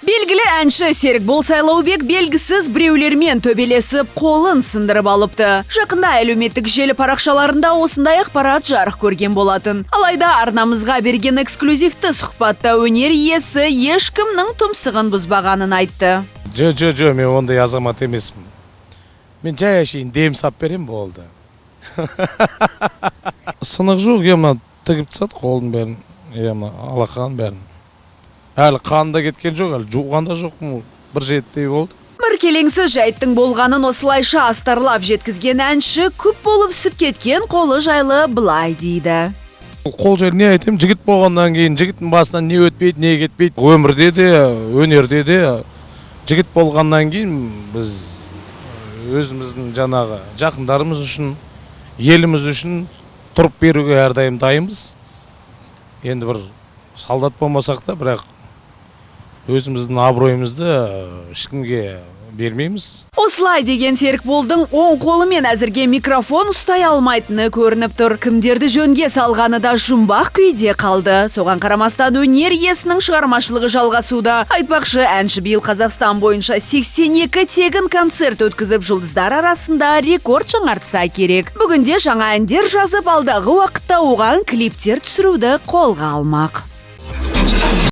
Белгілі әнші Серікбол Сайлаубек белгісіз біреулермен төбелесіп қолын сындырып алыпты. Жақында әлеуметтік желі парақшаларында осындай ақпарат жарық көрген болатын. Алайда арнамызға берген эксклюзивті сұхбатта өнер иесі ешкімнің тұмсығын бұзбағанын айтты. Жо, мен ондай азамат емеспін. Мен жай әшейін дем сап берем болды. Сынық жоқ, емна тігіп тысады қолын бәрін, емна алақан бәрін. Әлі қанда кеткен жоқ, әлі жуғанда жоқ му, бір жеттей болды. Бір келеңсіз жайттың болғанын осылайша астарлап жеткізген әнші көп болып сіп кеткен қолы жайлы былай дейді. Қол жайлы не айтайым, жігіт болғаннан кейін жігіттің басынан не өтпейді, не кетпейді. Өмірде де, өнерде де жігіт болғаннан кейін біз өзіміздің жаңағы жақындарымыз үшін, еліміз үшін тұрып беруге әрдайым дайынбыз. Енді бір солдат болмасақ та, бірақ өзіміздің абыройымызды ешкімге бермейміз. Осылай деген Серікболдың оң қолымен әзірге микрофон ұстай алмайтыны көрініп тұр. Кімдерді жөнге салғаны да жұмбақ күйде қалды. Соған қарамастан өнер иесінің шығармашылығы жалғасуда. Айтпақшы, әнші биыл Қазақстан бойынша 82 тегін концерт өткізіп, жұлдыздар арасында рекорд жаңартса керек. Бүгінде жаңа әндер жазып, алдағы уақытта оған клиптер түсіруді қолға алмақ.